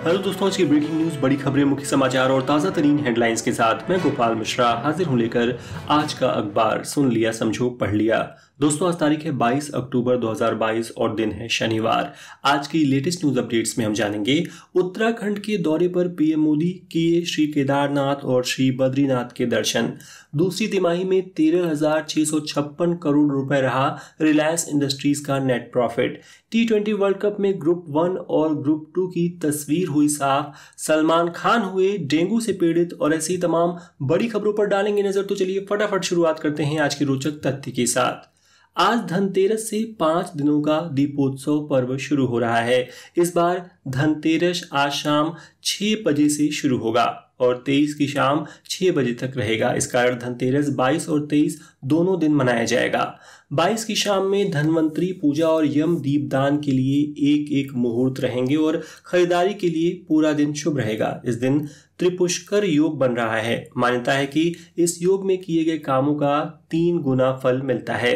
Hello दोस्तों, आज की ब्रेकिंग न्यूज, बड़ी खबरें, मुख्य समाचार और ताजा तरीन हेडलाइंस के साथ मैं गोपाल मिश्रा हाजिर हूं लेकर आज का अखबार। सुन लिया, समझो, पढ़ लिया। दोस्तों, आज तारीख है 22 अक्टूबर 2022 और दिन है शनिवार। आज की लेटेस्ट न्यूज अपडेट्स में हम जानेंगे उत्तराखंड के दौरे पर पीएम मोदी किए श्री केदारनाथ और श्री बद्रीनाथ के दर्शन। दूसरी तिमाही में 13,656 करोड़ रुपए रहा रिलायंस इंडस्ट्रीज का net profit. T20 world cup में ग्रुप 1 और ग्रुप 2 की तस्वीर हुई साफ। सलमान खान हुए डेंगू से पीड़ित और ऐसी तमाम बड़ी खबरों पर डालेंगे नजर। तो चलिए फटाफट शुरुआत करते हैं आज के रोचक तथ्य के साथ। आज धनतेरस से 5 दिनों का दीपोत्सव पर्व शुरू हो रहा है। इस बार धनतेरस आज शाम 6 बजे से शुरू होगा और 23 की शाम 6 बजे तक रहेगा। इस कारण धनतेरस 22 और 23 दोनों दिन मनाया जाएगा। 22 की शाम में धन्वंतरी पूजा और यम दीपदान के लिए एक एक मुहूर्त रहेंगे और खरीदारी के लिए पूरा दिन शुभ रहेगा। इस दिन त्रिपुष्कर योग बन रहा है। मान्यता है कि इस योग में किए गए कामों का 3 गुना फल मिलता है।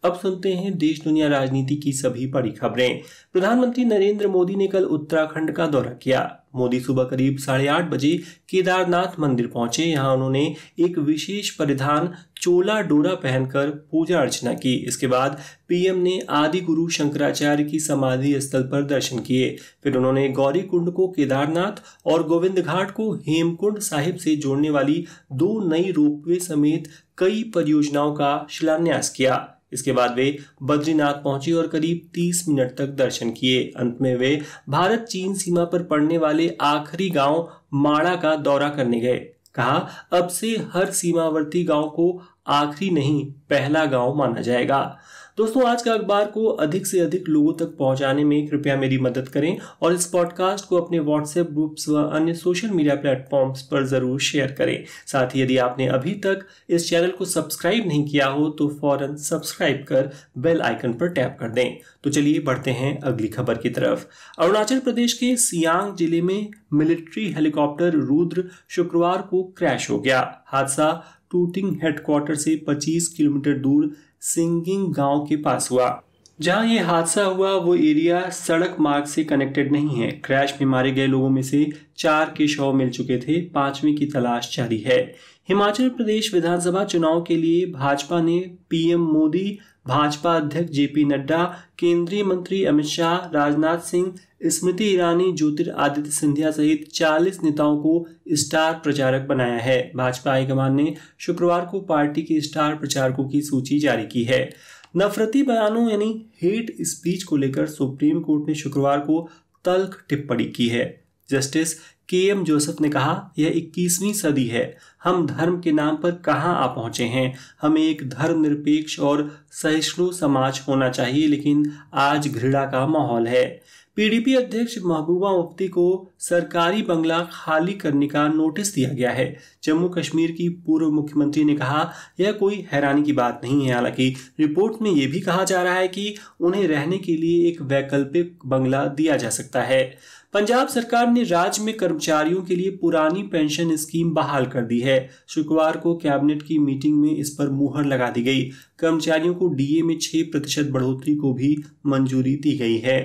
अब सुनते हैं देश दुनिया राजनीति की सभी बड़ी खबरें। प्रधानमंत्री नरेंद्र मोदी ने कल उत्तराखंड का दौरा किया। मोदी सुबह करीब 8:30 बजे केदारनाथ मंदिर पहुंचे। यहां उन्होंने एक विशेष परिधान चोला डोरा पहनकर पूजा अर्चना की। इसके बाद पीएम ने आदि गुरु शंकराचार्य की समाधि स्थल पर दर्शन किए। फिर उन्होंने गौरी कुंड को केदारनाथ और गोविंद घाट को हेमकुंड साहिब से जोड़ने वाली 2 नई रोपवे समेत कई परियोजनाओं का शिलान्यास किया। इसके बाद वे बद्रीनाथ पहुंचे और करीब 30 मिनट तक दर्शन किए। अंत में वे भारत चीन सीमा पर पड़ने वाले आखिरी गांव माड़ा का दौरा करने गए। कहा, अब से हर सीमावर्ती गांव को आखिरी नहीं, पहला गांव माना जाएगा। दोस्तों, आज का अखबार को अधिक से अधिक लोगों तक पहुंचाने में कृपया मेरी मदद करें और इस पॉडकास्ट को अपने व्हाट्सएप ग्रुप्स व अन्य सोशल मीडिया प्लेटफॉर्म्स पर जरूर शेयर करें। साथ ही यदि आपने अभी तक इस चैनल को सब्सक्राइब नहीं किया हो तो फौरन सब्सक्राइब कर बेल आइकन पर टैप कर दें। तो चलिए बढ़ते हैं अगली खबर की तरफ। अरुणाचल प्रदेश के सियांग जिले में मिलिट्री हेलीकॉप्टर रुद्र शुक्रवार को क्रैश हो गया। हादसा टूटिंग हेडक्वार्टर से 25 किलोमीटर दूर सिंगिंग गांव के पास हुआ। जहां यह हादसा हुआ वो एरिया सड़क मार्ग से कनेक्टेड नहीं है। क्रैश में मारे गए लोगों में से 4 के शव मिल चुके थे। 5वें की तलाश जारी है। हिमाचल प्रदेश विधानसभा चुनाव के लिए भाजपा ने पीएम मोदी, भाजपा अध्यक्ष जेपी नड्डा, केंद्रीय मंत्री अमित शाह, राजनाथ सिंह, स्मृति ईरानी, ज्योतिरादित्य सिंधिया सहित 40 नेताओं को स्टार प्रचारक बनाया है। भाजपा हाईकमान ने शुक्रवार को पार्टी के स्टार प्रचारकों की सूची जारी की है। नफरती बयानों यानी हेट स्पीच को लेकर सुप्रीम कोर्ट ने शुक्रवार को तल्ख टिप्पणी की है। जस्टिस KM जोसेफ ने कहा, यह 21वीं सदी है। हम धर्म के नाम पर कहां आ पहुंचे हैं। हमें एक धर्मनिरपेक्ष और सहिष्णु समाज होना चाहिए, लेकिन आज घृणा का माहौल है। PDP अध्यक्ष महबूबा मुफ्ती को सरकारी बंगला खाली करने का नोटिस दिया गया है। जम्मू कश्मीर की पूर्व मुख्यमंत्री ने कहा, यह कोई हैरानी की बात नहीं है। हालांकि रिपोर्ट में यह भी कहा जा रहा है कि उन्हें रहने के लिए एक वैकल्पिक बंगला दिया जा सकता है। पंजाब सरकार ने राज्य में कर्मचारियों के लिए पुरानी पेंशन स्कीम बहाल कर दी है। शुक्रवार को कैबिनेट की मीटिंग में इस पर मुहर लगा दी गई। कर्मचारियों को DA में 6% बढ़ोतरी को भी मंजूरी दी गई है।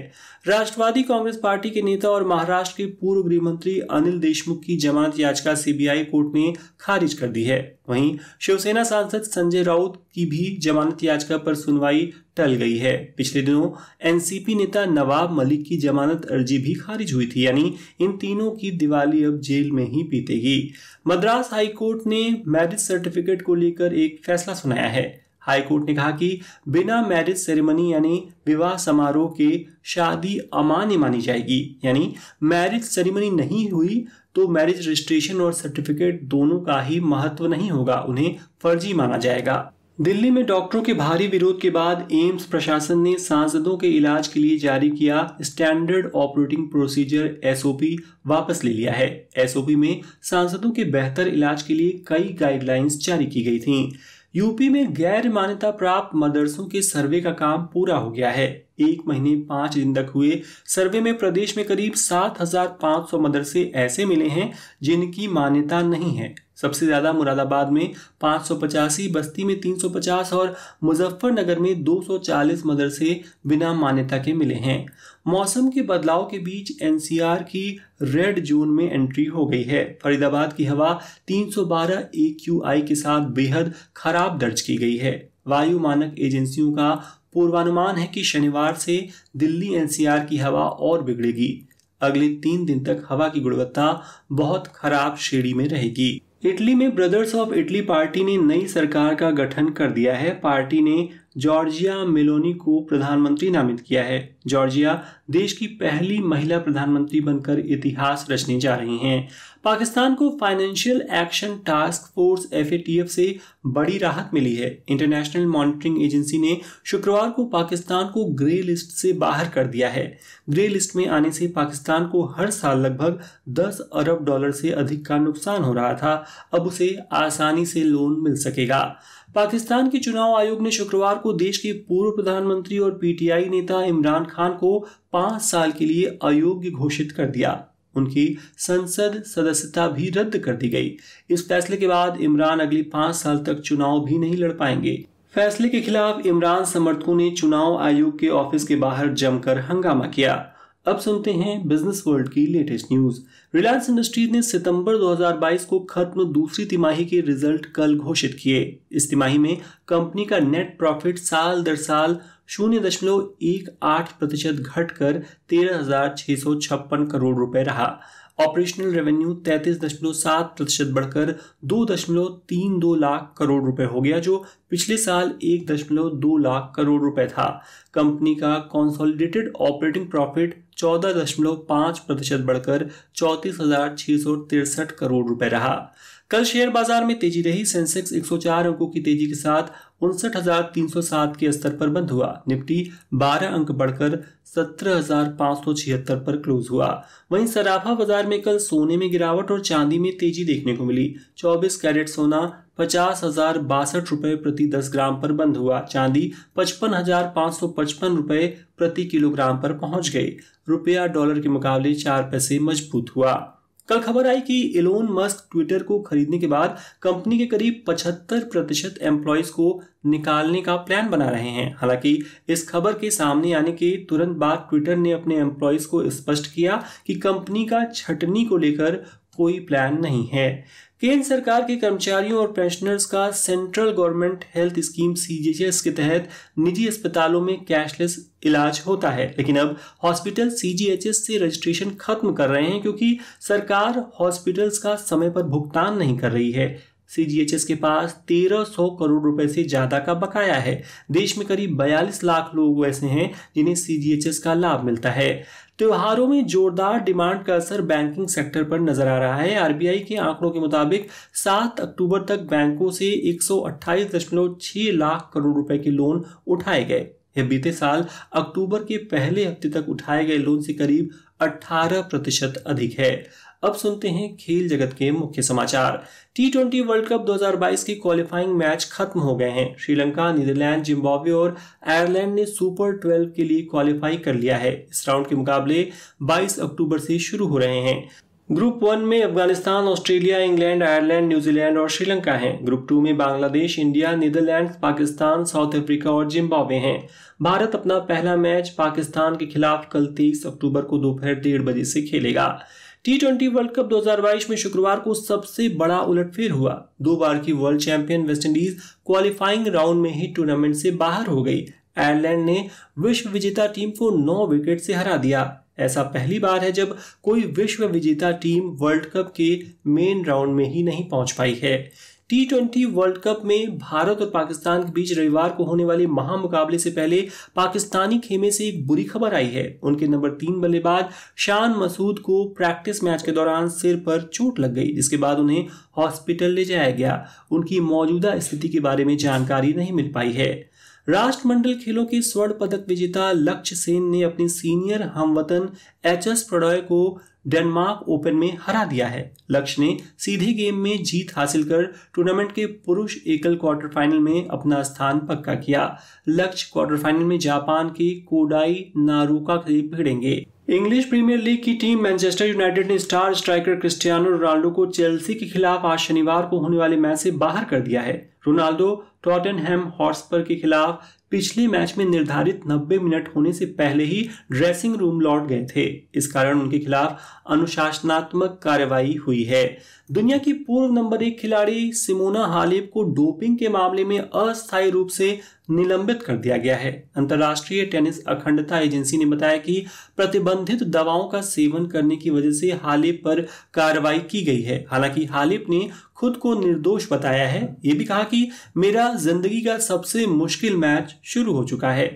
राष्ट्रवादी कांग्रेस पार्टी के नेता और महाराष्ट्र के पूर्व गृह मंत्री अनिल देशमुख की जमानत याचिका CBI कोर्ट ने खारिज कर दी है। वहीं शिवसेना सांसद संजय राउत की भी जमानत याचिका पर सुनवाई टल गई है। पिछले दिनों NCP नेता नवाब मलिक की जमानत अर्जी भी खारिज हुई थी। यानी इन तीनों की दिवाली अब जेल में ही बीतेगी। मद्रास हाईकोर्ट ने मैरिज सर्टिफिकेट को लेकर एक फैसला सुनाया है। हाईकोर्ट ने कहा कि बिना मैरिज सेरेमनी यानी विवाह समारोह के शादी अमान्य मानी जाएगी। यानी मैरिज सेरेमनी नहीं हुई तो मैरिज रजिस्ट्रेशन और सर्टिफिकेट दोनों का ही महत्व नहीं होगा, उन्हें फर्जी माना जाएगा। दिल्ली में डॉक्टरों के भारी विरोध के बाद एम्स प्रशासन ने सांसदों के इलाज के लिए जारी किया स्टैंडर्ड ऑपरेटिंग प्रोसीजर SOP वापस ले लिया है। SOP में सांसदों के बेहतर इलाज के लिए कई गाइडलाइंस जारी की गई थीं। यूपी में गैर मान्यता प्राप्त मदरसों के सर्वे का काम पूरा हो गया है। 1 महीने 5 दिन तक हुए सर्वे में प्रदेश में करीब 7,500 मदरसे ऐसे मिले हैं जिनकी मान्यता नहीं है। सबसे ज्यादा मुरादाबाद में 585, बस्ती में 350 और मुजफ्फरनगर में 240 मदरसे बिना मान्यता के मिले हैं। मौसम के बदलाव के बीच एनसीआर की रेड जोन में एंट्री हो गई है। फरीदाबाद की हवा 312 AQI के साथ बेहद खराब दर्ज की गई है। वायु मानक एजेंसियों का पूर्वानुमान है कि शनिवार से दिल्ली एनसीआर की हवा और बिगड़ेगी। अगले 3 दिन तक हवा की गुणवत्ता बहुत खराब श्रेणी में रहेगी। इटली में ब्रदर्स ऑफ इटली पार्टी ने नई सरकार का गठन कर दिया है। पार्टी ने जॉर्जिया मेलोनी को प्रधानमंत्री नामित किया है। जॉर्जिया देश की पहली महिला प्रधानमंत्री बनकर इतिहास रचने जा रही हैं। पाकिस्तान को financial action task force FATF से बड़ी राहत मिली है। इंटरनेशनल मॉनिटरिंग एजेंसी ने शुक्रवार को पाकिस्तान को ग्रे लिस्ट से बाहर कर दिया है। ग्रे लिस्ट में आने से पाकिस्तान को हर साल लगभग $10 अरब से अधिक का नुकसान हो रहा था। अब उसे आसानी से लोन मिल सकेगा। पाकिस्तान के चुनाव आयोग ने शुक्रवार को देश के पूर्व प्रधानमंत्री और PTI नेता इमरान खान को 5 साल के लिए अयोग्य घोषित कर दिया। उनकी संसद सदस्यता भी रद्द कर दी गई। इस फैसले के बाद इमरान अगले 5 साल तक चुनाव भी नहीं लड़ पाएंगे। फैसले के खिलाफ इमरान समर्थकों ने चुनाव आयोग के ऑफिस के बाहर जमकर हंगामा किया। अब सुनते हैं बिजनेस वर्ल्ड की लेटेस्ट न्यूज। रिलायंस इंडस्ट्रीज ने सितंबर 2022 को खत्म दूसरी तिमाही के रिजल्ट कल घोषित किए। इस तिमाही में कंपनी का नेट प्रॉफिट साल दर साल 0.18% घटकर 13,656 करोड़ रुपए रहा। ऑपरेशनल रेवेन्यू 33.7% बढ़कर 2.32 लाख करोड़ रुपए हो गया, जो पिछले साल 1.2 लाख करोड़ रुपए था। कंपनी का कंसोलिडेटेड ऑपरेटिंग प्रॉफिट 14.5% बढ़कर 34,663 करोड़ रुपए रहा। कल शेयर बाजार में तेजी रही। सेंसेक्स 104 अंकों की तेजी के साथ 59,307 के स्तर पर बंद हुआ। निफ्टी 12 अंक बढ़कर 17,576 पर क्लोज हुआ। वहीं सराफा बाजार में कल सोने में गिरावट और चांदी में तेजी देखने को मिली। 24 कैरेट सोना 50,062 रुपए प्रति 10 ग्राम पर बंद हुआ। चांदी 55,555 रुपए प्रति किलोग्राम पर पहुंच गई। रुपया डॉलर के मुकाबले 4 पैसे मजबूत हुआ। कल खबर आई कि इलोन मस्क ट्विटर को खरीदने के बाद कंपनी के करीब 75% एम्प्लॉइज को निकालने का प्लान बना रहे हैं। हालांकि इस खबर के सामने आने के तुरंत बाद ट्विटर ने अपने एम्प्लॉइज को स्पष्ट किया कि कंपनी का छटनी को लेकर कोई प्लान नहीं है। केंद्र सरकार के कर्मचारियों और पेंशनर्स का central government health scheme CGHS के तहत निजी अस्पतालों में कैशलेस इलाज होता है, लेकिन अब हॉस्पिटल CGHS से रजिस्ट्रेशन खत्म कर रहे हैं क्योंकि सरकार हॉस्पिटल्स का समय पर भुगतान नहीं कर रही है। CGHS के पास 1300 करोड़ रुपए से ज्यादा का बकाया है। देश में करीब 42 लाख लोग ऐसे हैं जिन्हें CGHS का लाभ मिलता है। त्योहारों में जोरदार डिमांड का असर बैंकिंग सेक्टर पर नजर आ रहा है। RBI के आंकड़ों के मुताबिक 7 अक्टूबर तक बैंकों से 128.6 लाख करोड़ रुपए के लोन उठाए गए। यह बीते साल अक्टूबर के पहले हफ्ते तक उठाए गए लोन से करीब 18% अधिक है। अब सुनते हैं खेल जगत के मुख्य समाचार। T20 वर्ल्ड कप 2022 के क्वालिफाइंग मैच खत्म हो गए हैं। श्रीलंका, नीदरलैंड, जिम्बाब्वे और आयरलैंड ने सुपर 12 के लिए क्वालिफाई कर लिया है। इस राउंड के मुकाबले 22 अक्टूबर से शुरू हो रहे हैं। ग्रुप 1 में Afghanistan, Australia, England, Ireland, New Zealand और श्रीलंका हैं। ग्रुप 2 में Bangladesh, India, Netherland, Pakistan, South Africa और जिम्बाब्वे हैं। भारत अपना पहला मैच पाकिस्तान के खिलाफ कल 23 अक्टूबर को दोपहर 1:30 बजे से खेलेगा। T20 वर्ल्ड कप 2022 में शुक्रवार को सबसे बड़ा उलटफेर हुआ। 2 बार की world champion West Indies qualifying round में ही टूर्नामेंट से बाहर हो गई। आयरलैंड ने विश्व विजेता टीम को 9 विकेट से हरा दिया। ऐसा पहली बार है जब कोई विश्व विजेता टीम वर्ल्ड कप के मेन राउंड में ही नहीं पहुंच पाई है। T20 वर्ल्ड कप में भारत और पाकिस्तान के बीच रविवार को होने वाले महामुकाबले से पहले पाकिस्तानी खेमे से एक बुरी खबर आई है। उनके नंबर 3 बल्लेबाज शान मसूद को प्रैक्टिस मैच के दौरान सिर पर चोट लग गई, जिसके बाद उन्हें हॉस्पिटल ले जाया गया। उनकी मौजूदा स्थिति के बारे में जानकारी नहीं मिल पाई है। राष्ट्रमंडल खेलों के स्वर्ण पदक विजेता लक्ष्य सेन ने अपने सीनियर हमवतन HS प्रणॉय को डेनमार्क ओपन में हरा दिया है। लक्ष्य ने सीधे गेम में जीत हासिल कर टूर्नामेंट के पुरुष एकल क्वार्टर फाइनल में अपना स्थान पक्का किया। लक्ष्य क्वार्टर फाइनल में जापान के कोडाई नारुका से भिड़ेंगे। इंग्लिश प्रीमियर लीग की टीम मैनचेस्टर यूनाइटेड ने स्टार स्ट्राइकर क्रिस्टियानो रोनाल्डो को चेल्सी के खिलाफ आज शनिवार को होने वाले मैच से बाहर कर दिया है। रोनाल्डो टॉटनहैम हॉटस्पर के खिलाफ पिछले मैच में निर्धारित 90 मिनट होने से पहले ही ड्रेसिंग रूम लौट गए थे। इस कारण उनके खिलाफ अनुशासनात्मक कार्रवाई हुई है। दुनिया की पूर्व नंबर 1 खिलाड़ी सिमोना हालेप को डोपिंग के मामले में अस्थायी रूप से निलंबित कर दिया गया है। अंतर्राष्ट्रीय टेनिस अखंडता एजेंसी ने बताया कि प्रतिबंधित दवाओं का सेवन करने की वजह से हालेप पर कार्रवाई की गई है। हालांकि हालेप ने खुद को निर्दोष बताया है। ये भी कहा कि मेरा जिंदगी का सबसे मुश्किल मैच शुरू हो चुका है।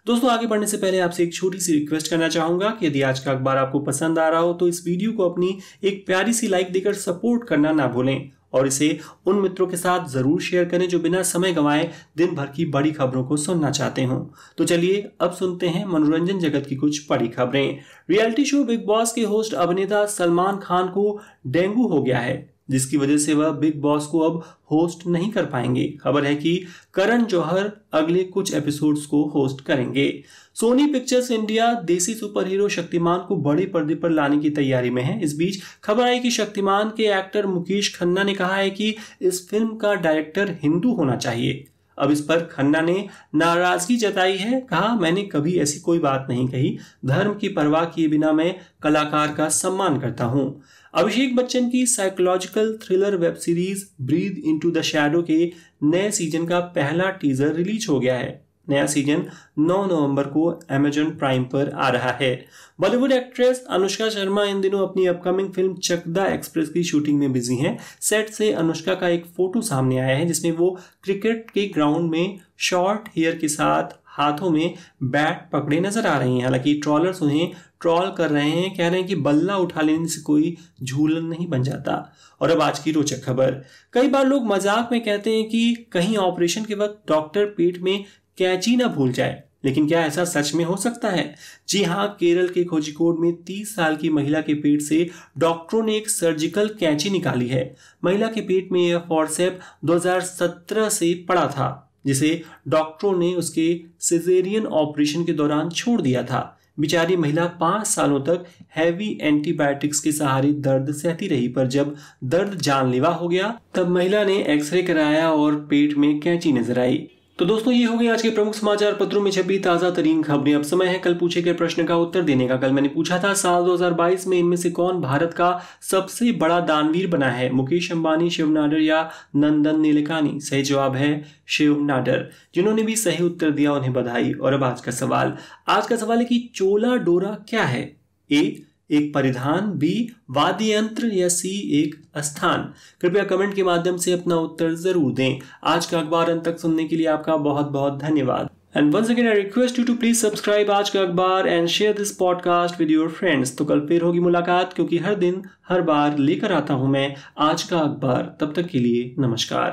दोस्तों, आगे बढ़ने से पहले आपसे एक छोटी सी रिक्वेस्ट करना चाहूंगा कि यदि आज का अखबार आपको पसंद आ रहा हो तो इस वीडियो को अपनी एक प्यारी सी लाइक देकर सपोर्ट करना ना भूलें और इसे उन मित्रों के साथ जरूर शेयर करें जो बिना समय गंवाए दिन भर की बड़ी खबरों को सुनना चाहते हो। तो चलिए अब सुनते हैं मनोरंजन जगत की कुछ बड़ी खबरें। रियलिटी शो बिग बॉस के होस्ट अभिनेता सलमान खान को डेंगू हो गया है, जिसकी वजह से वह बिग बॉस को अब होस्ट नहीं कर पाएंगे। खबर है कि करण जौहर अगले कुछ एपिसोड्स को होस्ट करेंगे। सोनी पिक्चर्स इंडिया देसी सुपर हीरो शक्तिमान को बड़े पर्दे पर लाने की तैयारी में है। इस बीच खबर आई कि शक्तिमान के एक्टर मुकेश खन्ना ने कहा है कि इस फिल्म का डायरेक्टर हिंदू होना चाहिए। अब इस पर खन्ना ने नाराजगी जताई है। कहा, मैंने कभी ऐसी कोई बात नहीं कही। धर्म की परवाह किए बिना मैं कलाकार का सम्मान करता हूं। अभिषेक बच्चन की psychological thriller web series Breath into the shadow के नए सीजन का पहला टीजर रिलीज हो गया है। नया सीजन 9 नवंबर को अमेजन प्राइम पर आ रहा है। बॉलीवुड एक्ट्रेस अनुष्का शर्मा इन दिनों अपनी अपकमिंग फिल्म चकदा एक्सप्रेस की शूटिंग में बिजी हैं। सेट से अनुष्का का एक फोटो सामने आया है जिसमें वो क्रिकेट के ग्राउंड में शॉर्ट हेयर के साथ हाथों में बैट पकड़े नजर आ रही हैं। हालांकि ट्रॉलर्स उन्हें ट्रॉल कर रहे हैं, कह रहे हैं कि बल्ला उठा लेने से कोई झूलन नहीं बन जाता। और अब आज की रोचक खबर। कई बार लोग मजाक में कहते हैं कि कहीं ऑपरेशन के वक्त डॉक्टर पेट में कैंची ना भूल जाए, लेकिन क्या ऐसा सच में हो सकता है? जी हाँ, केरल के कोझिकोड में 30 साल की महिला के पेट से डॉक्टरों ने एक सर्जिकल कैंची निकाली है। महिला के पेट में यह फॉर्सेप 2017 से पड़ा था, जिसे डॉक्टरों ने उसके सिजेरियन ऑपरेशन के दौरान छोड़ दिया था। बेचारी महिला 5 सालों तक हैवी एंटीबायोटिक्स के सहारे दर्द सहती रही, पर जब दर्द जानलेवा हो गया तब महिला ने एक्सरे कराया और पेट में कैंची नजर आई। तो दोस्तों, ये हो गई आज के प्रमुख समाचार पत्रों में छपी ताजा तरीन खबरें। अब समय है कल पूछे गए प्रश्न का उत्तर देने का। कल मैंने पूछा था साल 2022 में इनमें से कौन भारत का सबसे बड़ा दानवीर बना है? मुकेश अंबानी, शिव नाडर या नंदन नीलेकानी? सही जवाब है शिव नाडर। जिन्होंने भी सही उत्तर दिया उन्हें बधाई। और अब आज का सवाल है कि चोला डोरा क्या है? ए एक परिधान, बी वाद्य यंत्र या सी एक स्थान? कृपया कमेंट के माध्यम से अपना उत्तर जरूर दें। आज का अखबार अंत तक सुनने के लिए आपका बहुत बहुत धन्यवाद। And once again I request you to please subscribe Aaj Ka Akhbar and share this podcast with your friends. तो कल फिर होगी मुलाकात, क्योंकि हर दिन हर बार लेकर आता हूं मैं आज का अखबार। तब तक के लिए नमस्कार।